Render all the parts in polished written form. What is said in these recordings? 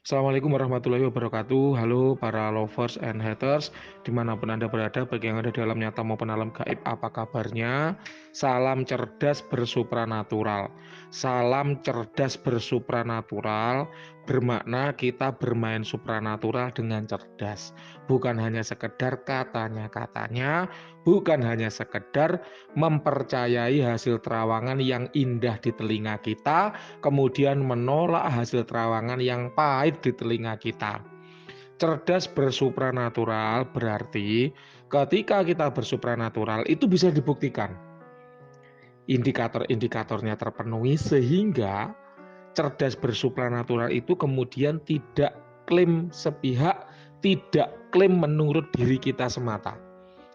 Assalamualaikum warahmatullahi wabarakatuh. Halo para lovers and haters dimanapun Anda berada, bagi yang ada di alam nyata maupun alam gaib, apa kabarnya? Salam cerdas bersupranatural. Salam cerdas bersupranatural bermakna kita bermain supranatural dengan cerdas. Bukan hanya sekedar katanya-katanya, bukan hanya sekedar mempercayai hasil terawangan yang indah di telinga kita, kemudian menolak hasil terawangan yang pahit di telinga kita. Cerdas bersupranatural berarti ketika kita bersupranatural itu bisa dibuktikan. Indikator-indikatornya terpenuhi sehingga cerdas bersupranatural itu kemudian tidak klaim sepihak, tidak klaim menurut diri kita semata.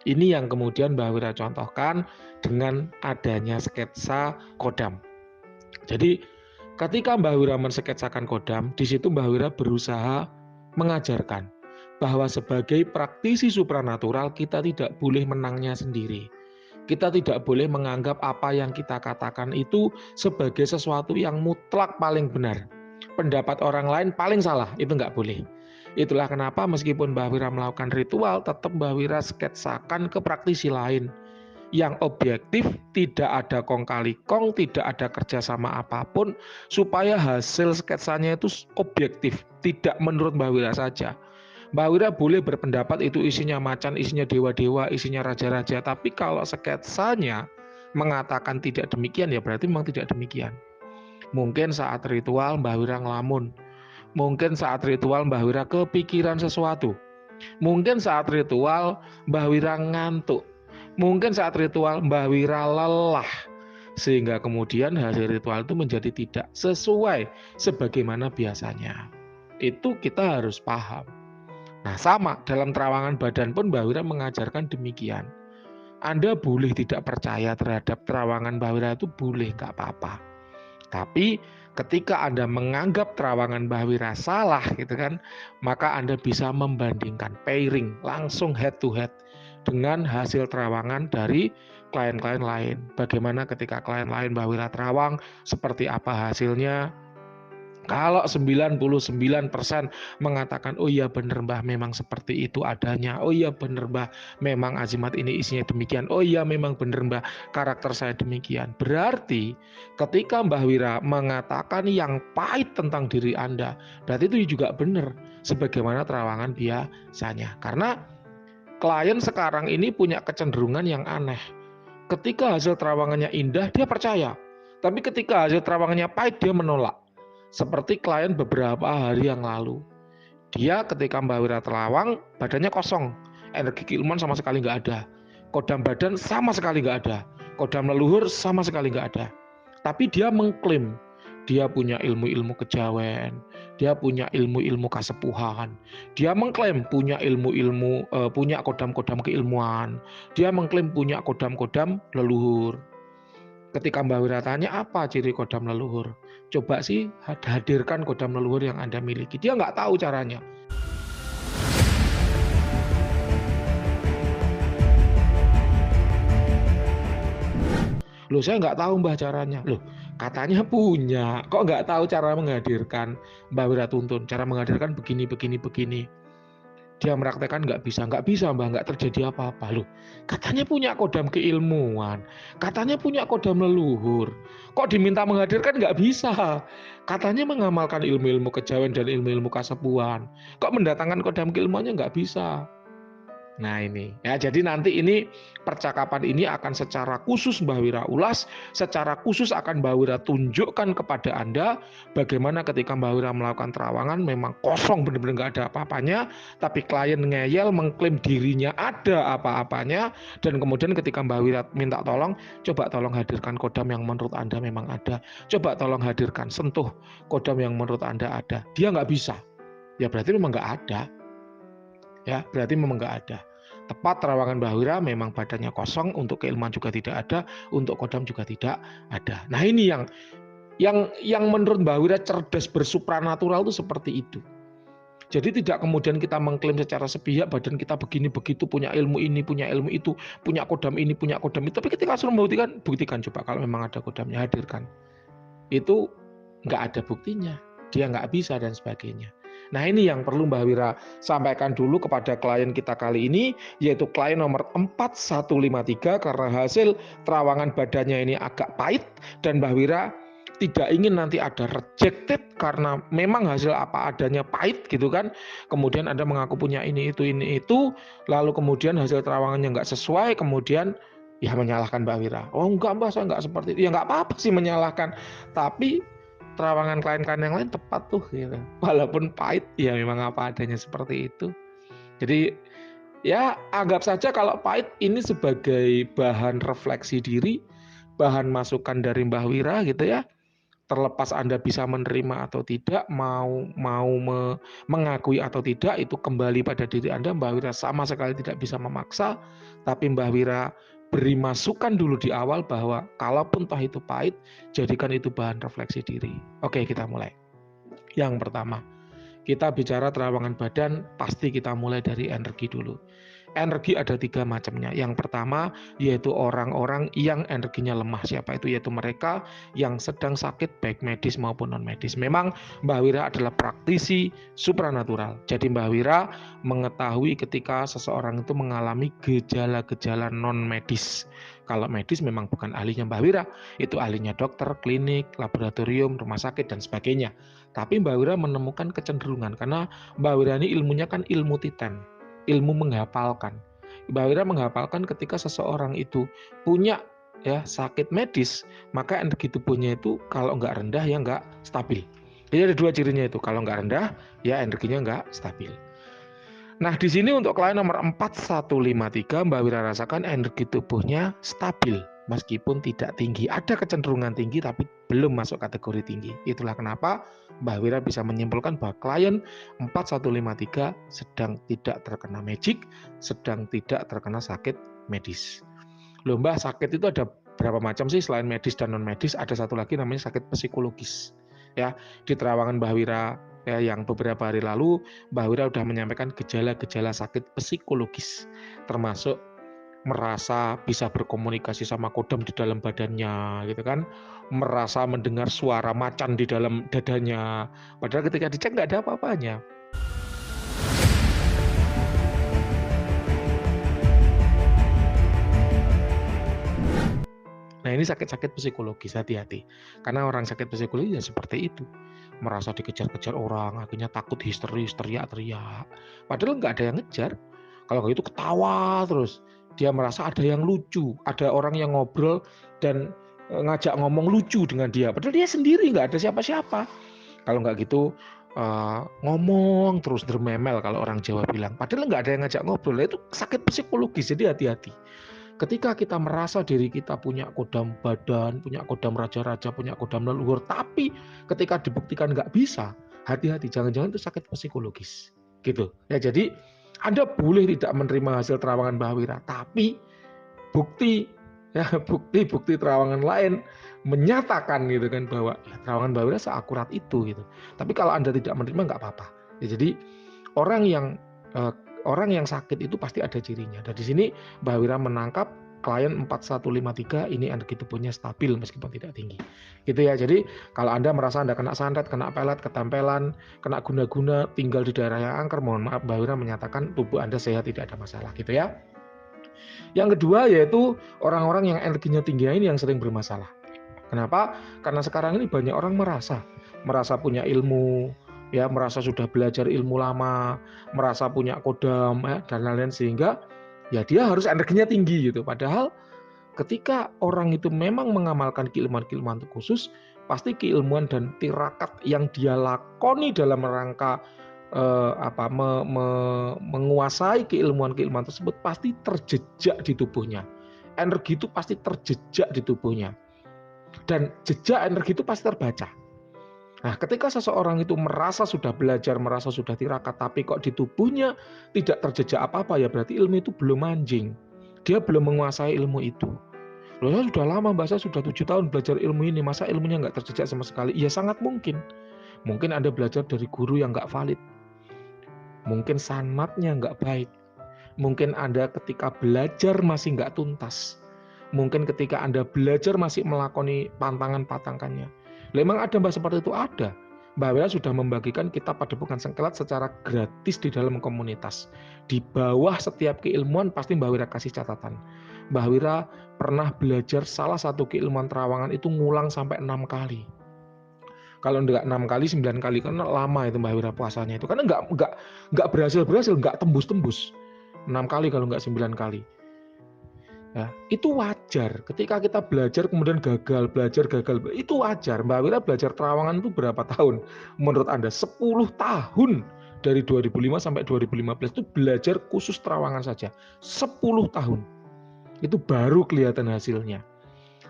Ini yang kemudian Mbak Wira contohkan dengan adanya sketsa kodam. Jadi ketika Mbak Wira mensketsakan kodam, di situ Mbak Wira berusaha mengajarkan bahwa sebagai praktisi supranatural kita tidak boleh menangnya sendiri. Kita tidak boleh menganggap apa yang kita katakan itu sebagai sesuatu yang mutlak paling benar. Pendapat orang lain paling salah, itu nggak boleh. Itulah kenapa meskipun Mbak Wira melakukan ritual, tetap Mbak Wira sketsakan ke praktisi lain yang objektif, tidak ada kong kali kong, tidak ada kerjasama apapun, supaya hasil sketsanya itu objektif, tidak menurut Mbak Wira saja. Mbak Wira boleh berpendapat itu isinya macan, isinya dewa-dewa, isinya raja-raja, tapi kalau sketsanya mengatakan tidak demikian, ya berarti memang tidak demikian. Mungkin saat ritual Mbak Wira ngelamun, mungkin saat ritual Mbak Wira kepikiran sesuatu, mungkin saat ritual Mbak Wira ngantuk, mungkin saat ritual Mbak Wira lelah, sehingga kemudian hasil ritual itu menjadi tidak sesuai sebagaimana biasanya. Itu kita harus paham. Nah, sama dalam terawangan badan pun Mbak Wira mengajarkan demikian. Anda boleh tidak percaya terhadap terawangan Mbak Wira, itu boleh, nggak apa-apa. Tapi ketika Anda menganggap terawangan Mbak Wira salah gitu kan, maka Anda bisa membandingkan, pairing, langsung head to head dengan hasil terawangan dari klien-klien lain. Bagaimana ketika klien lain Mbak Wira terawang, seperti apa hasilnya. Kalau 99% mengatakan, oh iya bener Mbah memang seperti itu adanya, oh iya bener Mbah memang azimat ini isinya demikian, oh iya memang bener Mbah karakter saya demikian. Berarti ketika Mbah Wira mengatakan yang pahit tentang diri Anda, berarti itu juga benar sebagaimana terawangan biasanya. Karena klien sekarang ini punya kecenderungan yang aneh. Ketika hasil terawangannya indah, dia percaya. Tapi ketika hasil terawangannya pahit, dia menolak. Seperti klien beberapa hari yang lalu. Dia ketika Mbak Wira terawang, badannya kosong. Energi keilmuan sama sekali nggak ada. Kodam badan sama sekali nggak ada. Kodam leluhur sama sekali nggak ada. Tapi dia mengklaim dia punya ilmu-ilmu kejawen, dia punya ilmu-ilmu kasepuhan, dia mengklaim punya ilmu-ilmu, punya kodam-kodam keilmuan, dia mengklaim punya kodam-kodam leluhur. Ketika Mbak Wira tanya apa ciri kodam leluhur, coba sih hadirkan kodam leluhur yang Anda miliki. Dia nggak tahu caranya. Loh saya nggak tahu Mbah caranya. Loh katanya punya, kok nggak tahu cara menghadirkan. Mbak Wira tuntun, cara menghadirkan begini, begini, begini. Dia meraktekan nggak bisa Mbah, nggak terjadi apa-apa. Loh katanya punya kodam keilmuan, katanya punya kodam leluhur, kok diminta menghadirkan nggak bisa. Katanya mengamalkan ilmu-ilmu kejawen dan ilmu-ilmu kasepuhan, kok mendatangkan kodam keilmuannya nggak bisa. Nah ini, ya jadi nanti ini percakapan ini akan secara khusus Mbah Wira ulas, secara khusus akan Mbah Wira tunjukkan kepada Anda bagaimana ketika Mbah Wira melakukan terawangan memang kosong, benar-benar nggak ada apa-apanya, tapi klien ngeyel mengklaim dirinya ada apa-apanya, dan kemudian ketika Mbah Wira minta tolong, coba tolong hadirkan kodam yang menurut Anda memang ada, coba tolong hadirkan sentuh kodam yang menurut Anda ada. Dia nggak bisa, ya berarti memang nggak ada. Ya, berarti memang nggak ada. Tepat terawangan Mbah Wira memang badannya kosong, untuk keilmuan juga tidak ada, untuk kodam juga tidak ada. Nah ini yang menurut Mbah Wira cerdas bersupranatural itu seperti itu. Jadi tidak kemudian kita mengklaim secara sepihak badan kita begini begitu, punya ilmu ini, punya ilmu itu, punya kodam ini, punya kodam itu. Tapi ketika suruh membuktikan, buktikan coba kalau memang ada kodamnya, hadirkan. Itu nggak ada buktinya, dia nggak bisa dan sebagainya. Nah ini yang perlu Mbak Wira sampaikan dulu kepada klien kita kali ini, yaitu klien nomor 4153, karena hasil terawangan badannya ini agak pahit dan Mbak Wira tidak ingin nanti ada rejected karena memang hasil apa adanya pahit gitu kan. Kemudian Anda mengaku punya ini itu, lalu kemudian hasil terawangannya nggak sesuai, kemudian ya menyalahkan Mbak Wira. Oh enggak Mbak, saya nggak seperti itu. Ya nggak apa-apa sih menyalahkan, tapi terawangan klien-klien yang lain tepat tuh gitu. Walaupun pahit ya memang apa adanya seperti itu. Jadi ya anggap saja kalau pahit ini sebagai bahan refleksi diri, bahan masukan dari Mbah Wira gitu ya. Terlepas Anda bisa menerima atau tidak, mengakui atau tidak, itu kembali pada diri Anda. Mbah Wira sama sekali tidak bisa memaksa, tapi Mbah Wira beri masukan dulu di awal bahwa kalaupun toh itu pahit, jadikan itu bahan refleksi diri. Oke, kita mulai. Yang pertama, kita bicara terawangan badan, pasti kita mulai dari energi dulu. Energi ada 3 macamnya. Yang pertama yaitu orang-orang yang energinya lemah. Siapa itu? Yaitu mereka yang sedang sakit baik medis maupun non medis. Memang Mbah Wira adalah praktisi supranatural. Jadi Mbah Wira mengetahui ketika seseorang itu mengalami gejala-gejala non medis. Kalau medis memang bukan ahlinya Mbah Wira, itu ahlinya dokter, klinik, laboratorium, rumah sakit dan sebagainya. Tapi Mbah Wira menemukan kecenderungan karena Mbah Wira ini ilmunya kan ilmu titen, ilmu menghafalkan. Mbah Wira menghafalkan ketika seseorang itu punya ya sakit medis, maka energi tubuhnya itu kalau nggak rendah ya nggak stabil. Jadi ada 2 cirinya itu, kalau nggak rendah ya energinya nggak stabil. Nah di sini untuk klien nomor 4153, Mbak Wira rasakan energi tubuhnya stabil meskipun tidak tinggi. Ada kecenderungan tinggi tapi belum masuk kategori tinggi. Itulah kenapa Mbak Wira bisa menyimpulkan bahwa klien 4153 sedang tidak terkena magic, sedang tidak terkena sakit medis. Loh Mbak, sakit itu ada berapa macam sih selain medis dan non medis? Ada satu lagi namanya sakit psikologis. Ya, di terawangan Mbak Wira ya, yang beberapa hari lalu Mbak Wira sudah menyampaikan gejala-gejala sakit psikologis, termasuk merasa bisa berkomunikasi sama kodam di dalam badannya gitu kan, merasa mendengar suara macan di dalam dadanya, padahal ketika dicek nggak ada apa-apanya. Nah ini sakit-sakit psikologis, hati-hati. Karena orang sakit psikologis ya seperti itu. Merasa dikejar-kejar orang, akhirnya takut histeris, teriak-teriak. Padahal nggak ada yang ngejar. Kalau gitu ketawa terus. Dia merasa ada yang lucu, ada orang yang ngobrol dan ngajak ngomong lucu dengan dia. Padahal dia sendiri nggak ada siapa-siapa. Kalau nggak gitu ngomong terus dermemel kalau orang Jawa bilang. Padahal nggak ada yang ngajak ngobrol. Itu sakit psikologis, jadi hati-hati. Ketika kita merasa diri kita punya kodam badan, punya kodam raja-raja, punya kodam leluhur, tapi ketika dibuktikan nggak bisa, hati-hati, jangan-jangan itu sakit psikologis. Gitu. Ya, jadi Anda boleh tidak menerima hasil terawangan Mbah Wira, tapi bukti terawangan lain menyatakan gitu kan bahwa ya, terawangan Mbah Wira seakurat itu gitu. Tapi kalau Anda tidak menerima nggak apa-apa. Ya, jadi orang yang sakit itu pasti ada cirinya. Dan di sini Mbak Wira menangkap klien 4153 ini energi tubuhnya stabil meskipun tidak tinggi. Gitu ya. Jadi kalau Anda merasa Anda kena santet, kena pelet, ketempelan, kena guna-guna, tinggal di daerah yang angker, mohon maaf Mbak Wira menyatakan tubuh Anda sehat, tidak ada masalah gitu ya. Yang kedua yaitu orang-orang yang energinya tinggi ini yang sering bermasalah. Kenapa? Karena sekarang ini banyak orang merasa punya ilmu, ya merasa sudah belajar ilmu lama, merasa punya kodam dan lain-lain, sehingga ya dia harus energinya tinggi gitu. Padahal ketika orang itu memang mengamalkan keilmuan-keilmuan khusus, pasti keilmuan dan tirakat yang dia lakoni dalam rangka menguasai keilmuan-keilmuan tersebut pasti terjejak di tubuhnya. Energi itu pasti terjejak di tubuhnya. Dan jejak energi itu pasti terbaca. Nah, ketika seseorang itu merasa sudah belajar, merasa sudah tirakat, tapi kok di tubuhnya tidak terjejak apa-apa, ya berarti ilmu itu belum anjing. Dia belum menguasai ilmu itu. Loh, saya sudah lama, Mbak, saya sudah 7 tahun belajar ilmu ini, masa ilmunya nggak terjejak sama sekali? Ya sangat mungkin. Mungkin Anda belajar dari guru yang nggak valid. Mungkin sanatnya nggak baik. Mungkin Anda ketika belajar masih nggak tuntas. Mungkin ketika Anda belajar masih melakoni pantangan-pantangannya. Memang ada Mbak seperti itu, ada. Mbak Wira sudah membagikan kitab Padepokan Sengkelat secara gratis di dalam komunitas. Di bawah setiap keilmuan pasti Mbak Wira kasih catatan. Mbak Wira pernah belajar salah satu keilmuan terawangan itu ngulang sampai 6 kali. Kalau enggak 6 kali, 9 kali, karena lama itu Mbak Wira puasanya itu. Karena enggak berhasil, enggak tembus-tembus. 6 kali kalau enggak 9 kali. Ya, itu wajar. Ketika kita belajar kemudian gagal, itu wajar. Mbak Wira belajar terawangan itu berapa tahun? Menurut Anda 10 tahun dari 2005 sampai 2015 itu belajar khusus terawangan saja. 10 tahun. Itu baru kelihatan hasilnya.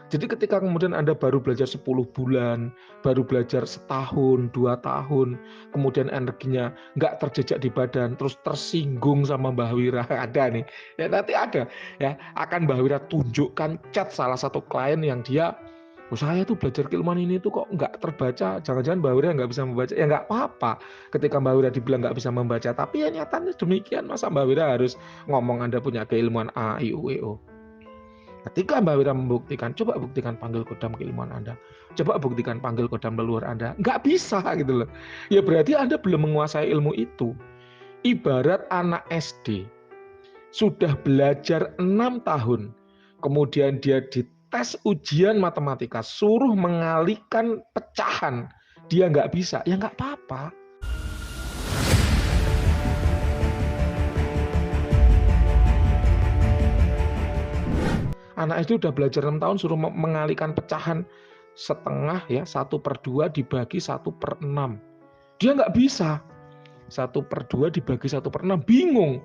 Jadi ketika kemudian Anda baru belajar 10 bulan, baru belajar setahun, 2 tahun, kemudian energinya nggak terjejak di badan, terus tersinggung sama Mbah Wira, ada nih, ya nanti ada, ya akan Mbah Wira tunjukkan chat salah satu klien yang dia, saya tuh belajar keilmuan ini tuh kok nggak terbaca, jangan-jangan Mbah Wira nggak bisa membaca, ya nggak apa-apa ketika Mbah Wira dibilang nggak bisa membaca, tapi ya nyatanya demikian, masa Mbah Wira harus ngomong Anda punya keilmuan A, I, U, E, O. Ketika Mbak Wira membuktikan, coba buktikan panggil kodam keilmuan Anda. Coba buktikan panggil kodam leluhur Anda. Nggak bisa gitu loh. Ya berarti Anda belum menguasai ilmu itu. Ibarat anak SD, sudah belajar 6 tahun, kemudian dia dites ujian matematika, suruh mengalihkan pecahan, dia nggak bisa, ya nggak apa-apa. Anak SD udah belajar 6 tahun suruh mengalihkan pecahan setengah ya, 1/2 dibagi 1/6. Dia nggak bisa. 1/2 dibagi 1/6, bingung.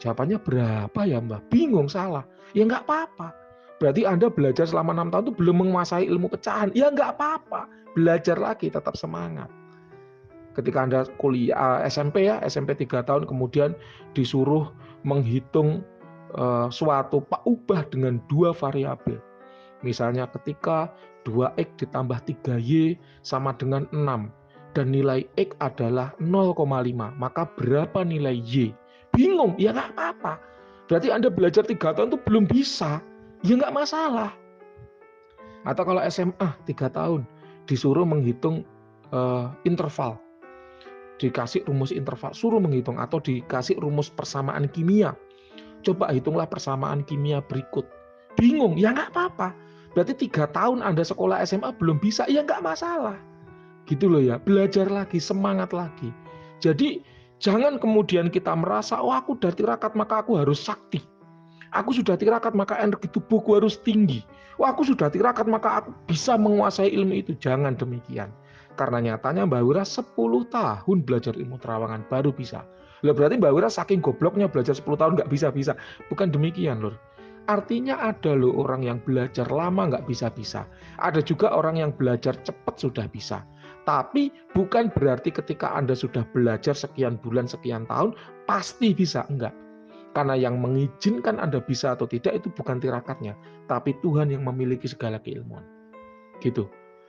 Jawabannya berapa ya Mbak? Bingung, salah. Ya nggak apa-apa. Berarti Anda belajar selama 6 tahun itu belum menguasai ilmu pecahan. Ya nggak apa-apa. Belajar lagi, tetap semangat. Ketika Anda kuliah SMP ya, SMP 3 tahun kemudian disuruh menghitung suatu ubah dengan 2 variabel. Misalnya ketika 2X ditambah 3Y sama dengan 6 dan nilai X adalah 0,5, maka berapa nilai Y? Bingung, ya nggak apa-apa. Berarti Anda belajar 3 tahun itu belum bisa, ya nggak masalah. Atau kalau SMA 3 tahun disuruh menghitung interval, dikasih rumus interval, suruh menghitung, atau dikasih rumus persamaan kimia. Coba hitunglah persamaan kimia berikut. Bingung, ya nggak apa-apa. Berarti 3 tahun Anda sekolah SMA belum bisa, ya nggak masalah. Gitu loh ya, belajar lagi, semangat lagi. Jadi jangan kemudian kita merasa, oh aku sudah tirakat maka aku harus sakti. Aku sudah tirakat maka energi tubuhku harus tinggi. Oh aku sudah tirakat maka aku bisa menguasai ilmu itu. Jangan demikian. Karena nyatanya Mbak Wira 10 tahun belajar ilmu terawangan baru bisa. Lah berarti Mbak Wira saking gobloknya belajar 10 tahun nggak bisa-bisa. Bukan demikian lur. Artinya ada loh orang yang belajar lama nggak bisa-bisa. Ada juga orang yang belajar cepat sudah bisa. Tapi bukan berarti ketika Anda sudah belajar sekian bulan, sekian tahun, pasti bisa. Enggak. Karena yang mengizinkan Anda bisa atau tidak itu bukan tirakatnya. Tapi Tuhan yang memiliki segala keilmuan. Gitu.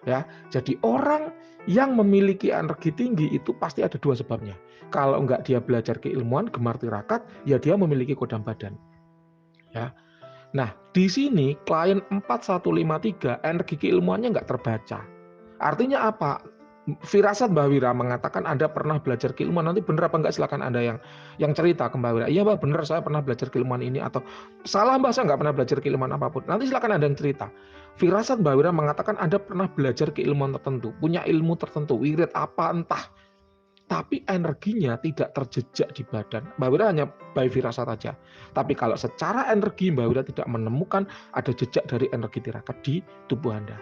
Ya, jadi orang yang memiliki energi tinggi itu pasti ada 2 sebabnya. Kalau enggak dia belajar keilmuan, gemar tirakat, ya dia memiliki kodam badan. Ya. Nah, di sini klien 4153 energi keilmuannya enggak terbaca. Artinya apa? Firasat Mbak Wira mengatakan Anda pernah belajar keilmuan, nanti benar apa enggak silakan Anda yang cerita ke Mbak Wira. Iya Mbak, benar saya pernah belajar keilmuan ini, atau salah Mbak, saya enggak pernah belajar keilmuan apapun. Nanti silakan Anda yang cerita. Firasat Mbak Wira mengatakan Anda pernah belajar keilmuan tertentu, punya ilmu tertentu, wirid apa entah. Tapi energinya tidak terjejak di badan. Mbak Wira hanya by firasat saja. Tapi kalau secara energi Mbak Wira tidak menemukan ada jejak dari energi tirakat di tubuh Anda.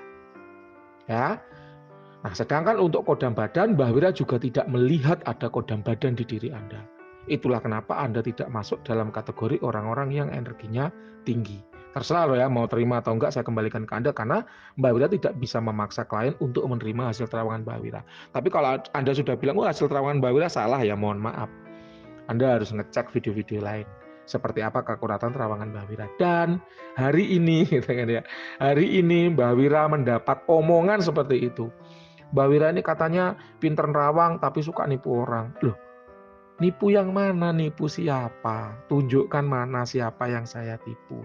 Ya. Nah, sedangkan untuk kodam badan, Mbah Wira juga tidak melihat ada kodam badan di diri Anda. Itulah kenapa Anda tidak masuk dalam kategori orang-orang yang energinya tinggi. Terserah loh ya, mau terima atau enggak saya kembalikan ke Anda, karena Mbah Wira tidak bisa memaksa klien untuk menerima hasil terawangan Mbah Wira. Tapi kalau Anda sudah bilang, wah hasil terawangan Mbah Wira salah, ya mohon maaf. Anda harus ngecek video-video lain. Seperti apa keakuratan terawangan Mbah Wira. Dan hari ini, hari ini Mbah Wira mendapat omongan seperti itu. Mbak Wira ini katanya pinter nerawang tapi suka nipu orang. Loh, nipu yang mana? Nipu siapa? Tunjukkan mana siapa yang saya tipu.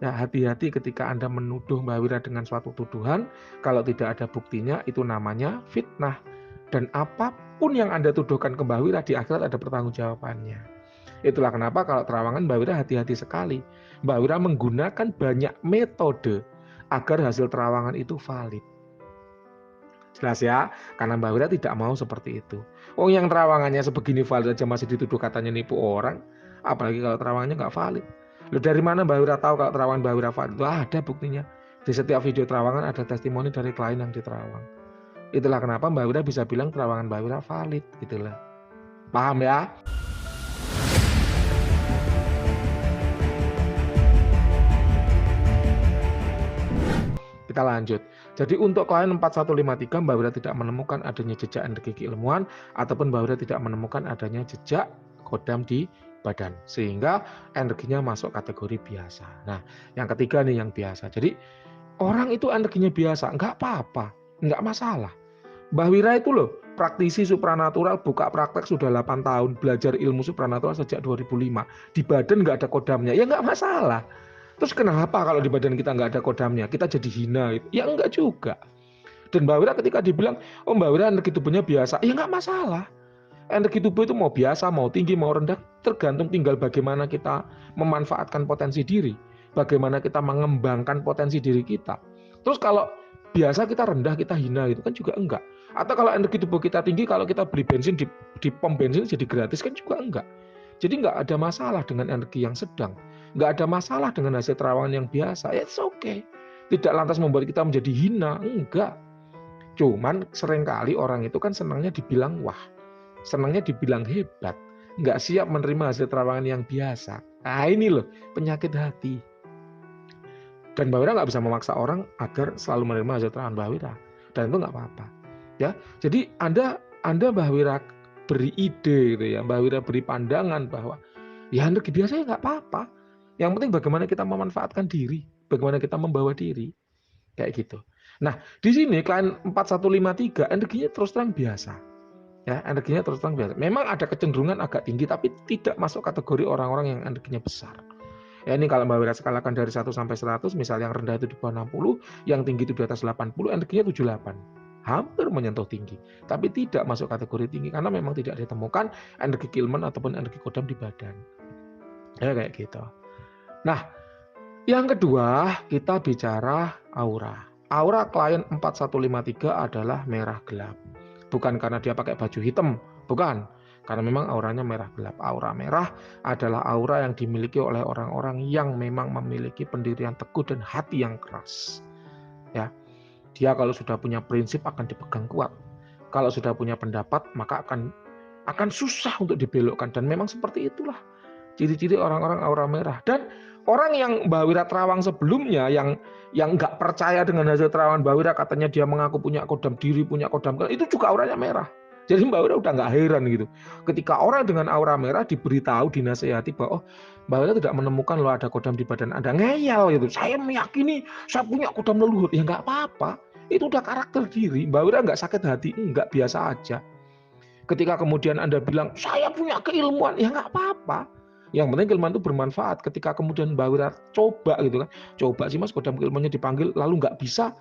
Ya, hati-hati ketika Anda menuduh Mbak Wira dengan suatu tuduhan, kalau tidak ada buktinya itu namanya fitnah. Dan apapun yang Anda tuduhkan ke Mbah Wira di akhirat ada pertanggungjawabannya. Itulah kenapa kalau terawangan Mbah Wira hati-hati sekali. Mbah Wira menggunakan banyak metode agar hasil terawangan itu valid. Jelas ya, karena Mbah Wira tidak mau seperti itu. Oh, yang terawangannya sebegini valid aja masih dituduh katanya nipu orang, apalagi kalau terawangannya nggak valid. Loh, dari mana Mbah Wira tahu kalau terawangan Mbah Wira valid? Wah, ada buktinya. Di setiap video terawangan ada testimoni dari klien yang diterawang. Itulah kenapa Mbah Wira bisa bilang terawangan Mbah Wira valid, gitulah. Paham ya? Kita lanjut. Jadi untuk klien 4153, Mbah Wira tidak menemukan adanya jejak energi keilmuan ataupun Mbah Wira tidak menemukan adanya jejak kodam di badan. Sehingga energinya masuk kategori biasa. Nah, yang ketiga nih yang biasa. Jadi orang itu energinya biasa, nggak apa-apa, nggak masalah. Mbah Wira itu loh, praktisi supranatural, buka praktek sudah 8 tahun, belajar ilmu supranatural sejak 2005. Di badan nggak ada kodamnya, ya nggak masalah. Terus kenapa kalau di badan kita nggak ada kodamnya, kita jadi hina? Gitu? Ya enggak juga. Dan Mbak Wira ketika dibilang, oh Mbak Wira energi tubuhnya biasa, ya nggak masalah. Energi tubuh itu mau biasa, mau tinggi, mau rendah, tergantung tinggal bagaimana kita memanfaatkan potensi diri. Bagaimana kita mengembangkan potensi diri kita. Terus kalau biasa kita rendah, kita hina, itu kan juga enggak. Atau kalau energi tubuh kita tinggi, kalau kita beli bensin di pom bensin jadi gratis, kan juga enggak. Jadi nggak ada masalah dengan energi yang sedang. Nggak ada masalah dengan hasil terawangan yang biasa. It's okay. Tidak lantas membuat kita menjadi hina. Enggak. Cuman seringkali orang itu kan senangnya dibilang wah. Senangnya dibilang hebat. Nggak siap menerima hasil terawangan yang biasa. Nah ini loh penyakit hati. Dan Mbak Wira nggak bisa memaksa orang agar selalu menerima hasil terawangan Mbak Wira. Dan itu nggak apa-apa. Ya, jadi Anda Mbak Wira beri ide gitu ya, Mbak Wira beri pandangan bahwa ya energi biasa ya nggak apa-apa. Yang penting bagaimana kita memanfaatkan diri, bagaimana kita membawa diri, kayak gitu. Nah, di sini klien 4153 energinya terus terang biasa. Ya, energinya terus terang biasa. Memang ada kecenderungan agak tinggi, tapi tidak masuk kategori orang-orang yang energinya besar. Ya, ini kalau Mbak Wira skalakan dari 1 sampai 100, misal yang rendah itu di bawah 60, yang tinggi itu di atas 80, energinya 78. Hampir menyentuh tinggi, tapi tidak masuk kategori tinggi karena memang tidak ditemukan energi keilmuan ataupun energi kodam di badan. Ya kayak gitu. Nah, yang kedua kita bicara aura. Aura klien 4153 adalah merah gelap. Bukan karena dia pakai baju hitam, bukan. Karena memang auranya merah gelap. Aura merah adalah aura yang dimiliki oleh orang-orang yang memang memiliki pendirian teguh dan hati yang keras. Ya. Dia kalau sudah punya prinsip akan dipegang kuat. Kalau sudah punya pendapat maka akan susah untuk dibelokkan. Dan memang seperti itulah ciri-ciri orang-orang aura merah. Dan orang yang Mbak Wira terawang sebelumnya yang nggak percaya dengan hasil terawangan Mbak Wira, katanya dia mengaku punya kodam diri, punya kodam, itu juga auranya merah. Jadi Mbak Wira udah nggak heran gitu. Ketika orang dengan aura merah diberitahu, dinasehati bahwa oh, Mbak Wira tidak menemukan loh ada kodam di badan Anda, ngeyel gitu. Saya meyakini saya punya kodam leluhur. Ya nggak apa-apa. Itu udah karakter diri. Mbak Wira nggak sakit hati, nggak, biasa aja. Ketika kemudian Anda bilang saya punya keilmuan, ya nggak apa-apa. Yang penting keilmuan itu bermanfaat. Ketika kemudian Mbak Wira coba gitu kan, coba sih Mas kodam keilmuannya dipanggil lalu nggak bisa,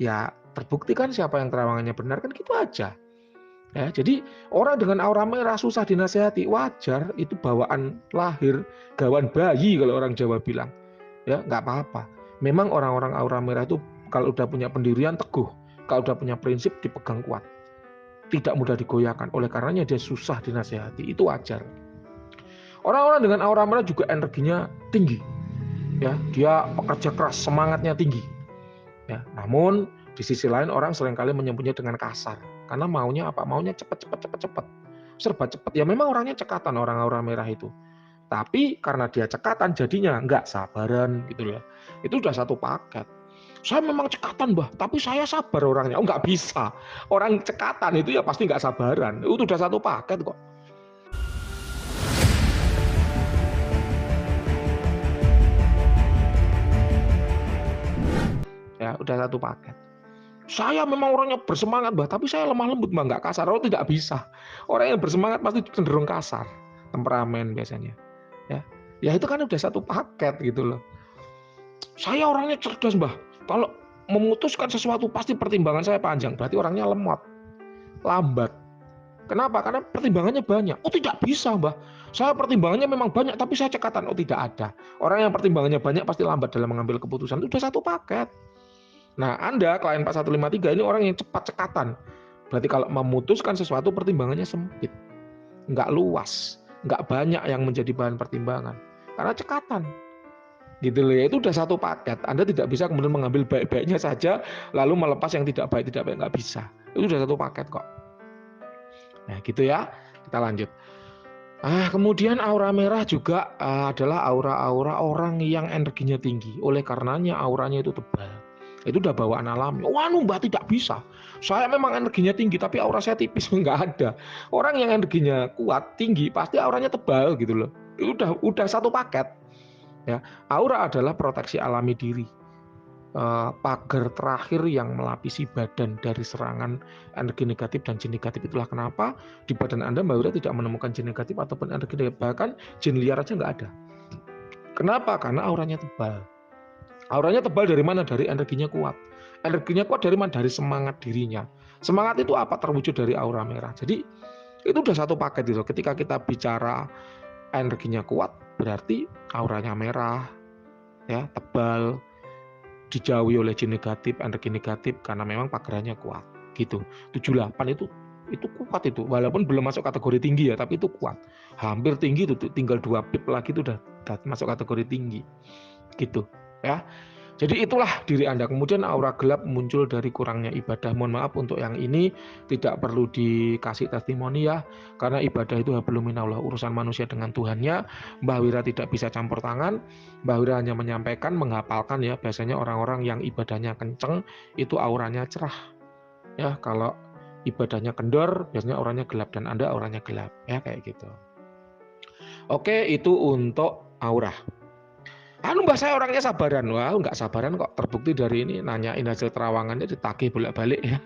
ya terbukti kan siapa yang terawangannya benar, kan gitu aja. Ya, jadi orang dengan aura merah susah dinasehati, wajar, itu bawaan lahir, gawan bayi kalau orang Jawa bilang. Ya, nggak apa-apa. Memang orang-orang aura merah itu kalau udah punya pendirian teguh, kalau udah punya prinsip dipegang kuat. Tidak mudah digoyahkan. Oleh karenanya dia susah dinasehati, itu wajar. Orang-orang dengan aura merah juga energinya tinggi. Ya, dia pekerja keras, semangatnya tinggi. Ya, namun di sisi lain orang seringkali menyebutnya dengan kasar. Karena maunya apa? Maunya cepat. Serba cepat. Ya memang orangnya cekatan orang aura merah itu. Tapi karena dia cekatan jadinya nggak sabaran gitu loh. Itu udah satu paket. Saya memang cekatan Mbah, tapi saya sabar orangnya. Oh nggak bisa. Orang cekatan itu ya pasti nggak sabaran. Itu udah satu paket kok. Ya udah satu paket. Saya memang orangnya bersemangat Mbah, tapi saya lemah lembut Mbah, nggak kasar. Oh tidak bisa. Orang yang bersemangat pasti cenderung kasar, temperamen biasanya. Ya itu kan udah satu paket gitu loh. Saya orangnya cerdas Mbah. Kalau memutuskan sesuatu pasti pertimbangan saya panjang. Berarti orangnya lemot. lambat. Kenapa? Karena pertimbangannya banyak. Oh tidak bisa Mbah, saya pertimbangannya memang banyak tapi saya cekatan. Oh tidak ada. Orang yang pertimbangannya banyak pasti lambat dalam mengambil keputusan. Itu udah satu paket. Nah Anda klien 4153 ini orang yang cepat cekatan. Berarti kalau memutuskan sesuatu pertimbangannya sempit, nggak luas, nggak banyak yang menjadi bahan pertimbangan. Karena cekatan. Gitu loh ya, itu udah satu paket. Anda tidak bisa kemudian mengambil baik-baiknya saja lalu melepas yang tidak baik nggak bisa. Itu udah satu paket kok. Nah gitu ya, kita lanjut. Kemudian aura merah juga adalah aura-aura orang yang energinya tinggi. Oleh karenanya auranya itu tebal. Itu udah bawaan alami. Wah Mbak tidak bisa. Saya memang energinya tinggi tapi aura saya tipis. Nggak ada. Orang yang energinya kuat, tinggi, pasti auranya tebal gitu loh. Itu udah satu paket. Ya, aura adalah proteksi alami diri. Pagar terakhir yang melapisi badan dari serangan energi negatif dan jin negatif. Itulah kenapa di badan Anda Mbak Wira tidak menemukan jin negatif ataupun energi negatif, bahkan jin liar aja nggak ada. Kenapa? Karena auranya tebal. Auranya tebal dari mana? Dari energinya kuat. Energinya kuat dari mana? Dari semangat dirinya. Semangat itu apa? Terwujud dari aura merah. Jadi itu udah satu paket gitu. Ketika kita bicara energinya kuat, berarti auranya merah, ya tebal, dijauhi oleh jin negatif, energi negatif karena memang pagerannya kuat gitu. 78 itu kuat itu, walaupun belum masuk kategori tinggi ya, tapi itu kuat. Hampir tinggi itu, tinggal 2 pip lagi itu udah masuk kategori tinggi. Gitu ya. Jadi itulah diri Anda. Kemudian aura gelap muncul dari kurangnya ibadah. Mohon maaf untuk yang ini tidak perlu dikasih testimoni ya, karena ibadah itu hablum minallah, urusan manusia dengan Tuhannya. Mbah Wira tidak bisa campur tangan. Mbah Wira hanya menyampaikan, menghafalkan ya. Biasanya orang-orang yang ibadahnya kenceng itu auranya cerah. Ya, kalau ibadahnya kendor, biasanya auranya gelap, dan Anda auranya gelap ya, kayak gitu. Oke, itu untuk aura. Mbak saya orangnya sabaran. Wah nggak sabaran kok, terbukti dari ini, nanyain hasil terawangannya ditagih bolak-balik ya.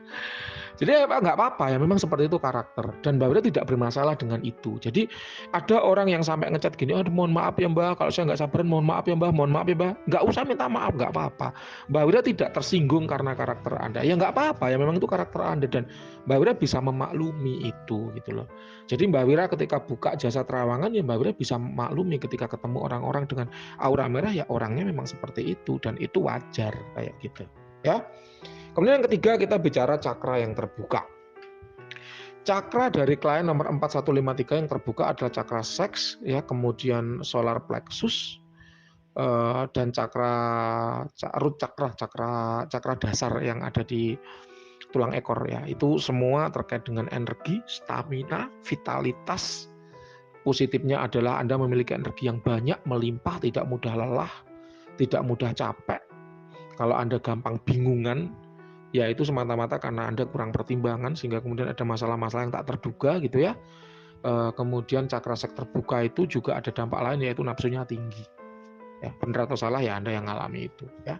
Jadi nggak apa-apa ya, memang seperti itu karakter. Dan Mbak Wira tidak bermasalah dengan itu. Jadi ada orang yang sampai ngechat gini, aduh mohon maaf ya Mbak, kalau saya nggak sabaran mohon maaf ya Mbak, mohon maaf ya Mbak. Nggak usah minta maaf, nggak apa-apa. Mbak Wira tidak tersinggung karena karakter Anda. Ya nggak apa-apa ya, memang itu karakter Anda dan Mbak Wira bisa memaklumi itu gitu loh. Jadi Mbak Wira ketika buka jasa terawangan ya Mbak Wira bisa memaklumi ketika ketemu orang-orang dengan aura merah ya orangnya memang seperti itu dan itu wajar kayak gitu ya. Kemudian yang ketiga kita bicara cakra yang terbuka. Cakra dari klien nomor 4153 yang terbuka adalah cakra seks ya, kemudian solar plexus dan root cakra dasar yang ada di tulang ekor ya. Itu semua terkait dengan energi, stamina, vitalitas. Positifnya adalah Anda memiliki energi yang banyak, melimpah, tidak mudah lelah, tidak mudah capek. Kalau Anda gampang bingungan, ya itu semata-mata karena Anda kurang pertimbangan sehingga kemudian ada masalah-masalah yang tak terduga gitu ya. Kemudian cakra seks terbuka itu juga ada dampak lain, yaitu nafsunya tinggi. Ya, benar atau salah ya Anda yang ngalami itu ya.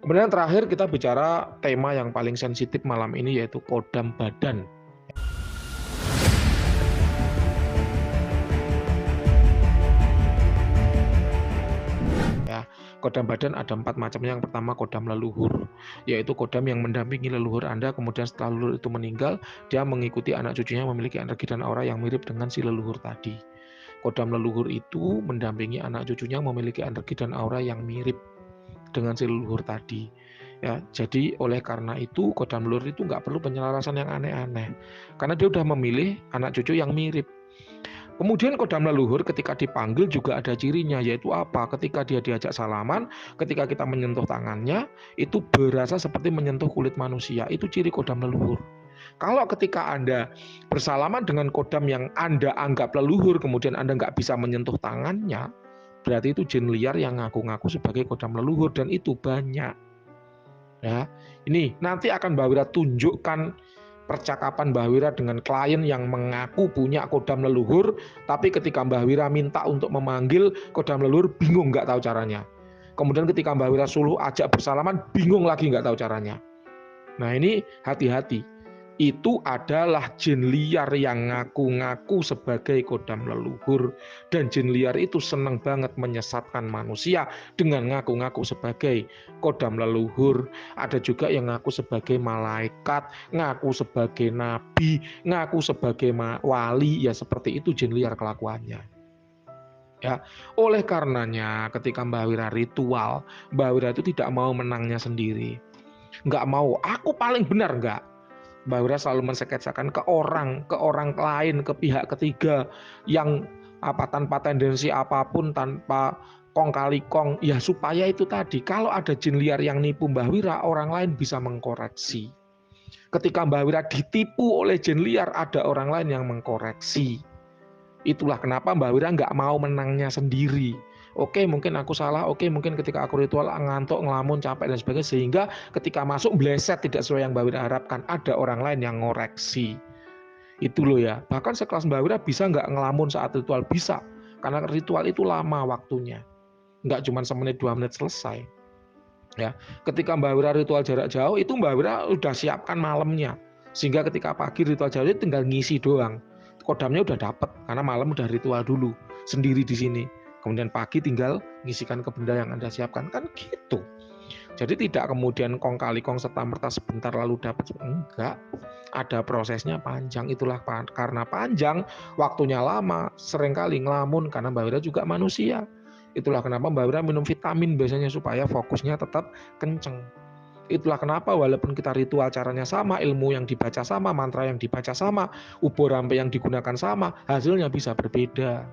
Kemudian terakhir kita bicara tema yang paling sensitif malam ini, yaitu kodam badan. Kodam badan ada 4 macamnya. Yang pertama kodam leluhur, yaitu kodam yang mendampingi leluhur Anda, kemudian setelah leluhur itu meninggal, dia mengikuti anak cucunya yang memiliki energi dan aura yang mirip dengan si leluhur tadi. Kodam leluhur itu mendampingi anak cucunya yang memiliki energi dan aura yang mirip dengan si leluhur tadi. Ya, jadi oleh karena itu kodam leluhur itu nggak perlu penyelarasan yang aneh-aneh, karena dia udah memilih anak cucu yang mirip. Kemudian kodam leluhur ketika dipanggil juga ada cirinya, yaitu apa? Ketika dia diajak salaman, ketika kita menyentuh tangannya, itu berasa seperti menyentuh kulit manusia. Itu ciri kodam leluhur. Kalau ketika Anda bersalaman dengan kodam yang Anda anggap leluhur, kemudian Anda nggak bisa menyentuh tangannya, berarti itu jin liar yang ngaku-ngaku sebagai kodam leluhur, dan itu banyak. Ya, ini nanti akan Mbak Wira tunjukkan percakapan Mbah Wira dengan klien yang mengaku punya kodam leluhur, tapi ketika Mbah Wira minta untuk memanggil kodam leluhur, bingung nggak tahu caranya. Kemudian ketika Mbah Wira suruh ajak bersalaman, bingung lagi nggak tahu caranya. Nah ini hati-hati. itu adalah jin liar yang ngaku-ngaku sebagai kodam leluhur. Dan jin liar itu senang banget menyesatkan manusia dengan ngaku-ngaku sebagai kodam leluhur. Ada juga yang ngaku sebagai malaikat, ngaku sebagai nabi, ngaku sebagai wali. Ya seperti itu jin liar kelakuannya. Ya, oleh karenanya ketika Mbak Wira ritual, Mbak Wira itu tidak mau menangnya sendiri. Nggak mau, aku paling benar, nggak. Mbak Wira selalu mensketsakan ke orang lain, ke pihak ketiga yang tanpa tendensi apapun, tanpa kong kali kong, ya supaya itu tadi, kalau ada jin liar yang nipu Mbak Wira, orang lain bisa mengkoreksi. Ketika Mbak Wira ditipu oleh jin liar, ada orang lain yang mengkoreksi. Itulah kenapa Mbak Wira nggak mau menangnya sendiri. Oke, mungkin aku salah. Oke, mungkin ketika aku ritual ngantuk, ngelamun, capek dan sebagainya, sehingga ketika masuk bleset tidak sesuai yang Mbak Wira harapkan, ada orang lain yang ngoreksi. Itu loh ya. Bahkan sekelas Mbak Wira bisa nggak ngelamun saat ritual? Bisa. Karena ritual itu lama waktunya. Nggak cuma semenit 2 menit selesai. Ya, ketika Mbak Wira ritual jarak jauh itu Mbak Wira udah siapkan malamnya. Sehingga ketika pagi ritual jauh itu tinggal ngisi doang. Kodamnya udah dapet karena malam udah ritual dulu sendiri di sini. Kemudian pagi tinggal ngisikan ke benda yang Anda siapkan, kan gitu. Jadi tidak kemudian kong kali kong serta-merta sebentar lalu dapat, enggak. Ada prosesnya panjang. Itulah karena panjang, waktunya lama, seringkali ngelamun karena Mbak Wira juga manusia. Itulah kenapa Mbak Wira minum vitamin biasanya supaya fokusnya tetap kenceng. Itulah kenapa walaupun kita ritual caranya sama, ilmu yang dibaca sama, mantra yang dibaca sama, ubur rampe yang digunakan sama, hasilnya bisa berbeda.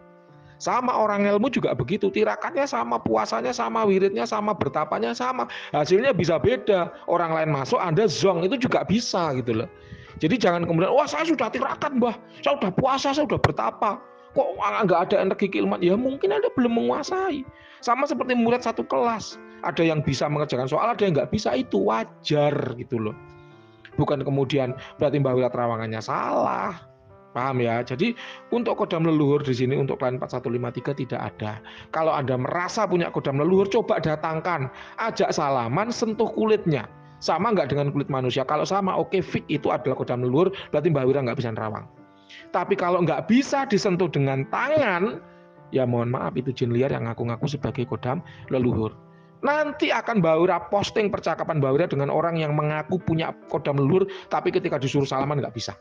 Sama orang ilmu juga begitu, tirakannya sama, puasanya sama, wiridnya sama, bertapanya sama, hasilnya bisa beda. Orang lain masuk, Anda zong, itu juga bisa gitu loh. Jadi jangan kemudian, wah saya sudah tirakan Mbah, saya sudah puasa, saya sudah bertapa, kok nggak ada energi keilmuan? Ya mungkin Anda belum menguasai. Sama seperti murid satu kelas, ada yang bisa mengerjakan soal, ada yang nggak bisa, itu wajar gitu loh. Bukan kemudian berarti Mbah Wira terawangannya salah. Paham ya? Jadi untuk kodam leluhur di sini untuk klien 4153 tidak ada. Kalau Anda merasa punya kodam leluhur, coba datangkan, ajak salaman, sentuh kulitnya. Sama nggak dengan kulit manusia? Kalau sama, oke, fix itu adalah kodam leluhur, berarti Mbak Wira nggak bisa nerawang. Tapi kalau nggak bisa disentuh dengan tangan, ya mohon maaf, itu jin liar yang ngaku-ngaku sebagai kodam leluhur. Nanti akan Mbak Wira posting percakapan Mbak Wira dengan orang yang mengaku punya kodam leluhur, tapi ketika disuruh salaman nggak bisa.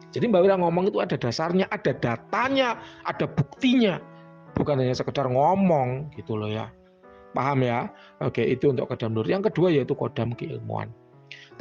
Jadi Mbak Wira ngomong itu ada dasarnya, ada datanya, ada buktinya. Bukan hanya sekedar ngomong gitu loh ya. Paham ya? Oke, itu untuk kodam leluhur. Yang kedua yaitu kodam keilmuan.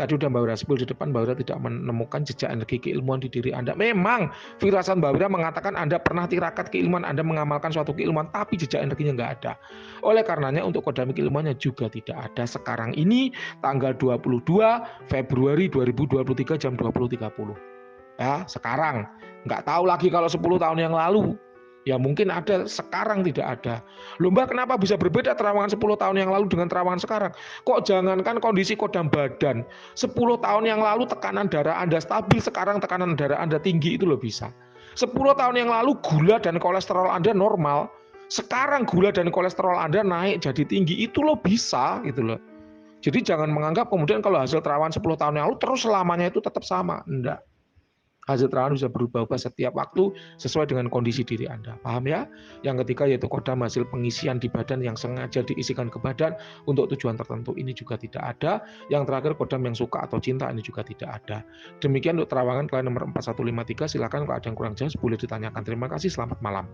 Tadi udah Mbak Wira sebut di depan, Mbak Wira tidak menemukan jejak energi keilmuan di diri Anda. Memang firasat Mbak Wira mengatakan Anda pernah tirakat keilmuan, Anda mengamalkan suatu keilmuan, tapi jejak energinya nggak ada. Oleh karenanya untuk kodam keilmuannya juga tidak ada sekarang ini, tanggal 22 Februari 2023 jam 20.30. Ya, sekarang. Nggak tahu lagi kalau 10 tahun yang lalu. Ya mungkin ada, sekarang tidak ada. Loh Mbak, kenapa bisa berbeda terawangan 10 tahun yang lalu dengan terawangan sekarang? Kok jangankan kondisi kodam badan, 10 tahun yang lalu tekanan darah Anda stabil, sekarang tekanan darah Anda tinggi, itu loh bisa. 10 tahun yang lalu gula dan kolesterol Anda normal, sekarang gula dan kolesterol Anda naik jadi tinggi, itu loh bisa gitu loh. Jadi jangan menganggap kemudian kalau hasil terawangan 10 tahun yang lalu terus selamanya itu tetap sama. Enggak. Hasil terawangan bisa berubah-ubah setiap waktu sesuai dengan kondisi diri Anda. Paham ya? Yang ketiga yaitu kodam hasil pengisian di badan yang sengaja diisikan ke badan untuk tujuan tertentu. Ini juga tidak ada. Yang terakhir kodam yang suka atau cinta, ini juga tidak ada. Demikian untuk terawangan klien nomor 4153. Silakan kalau ada yang kurang jelas boleh ditanyakan. Terima kasih, selamat malam.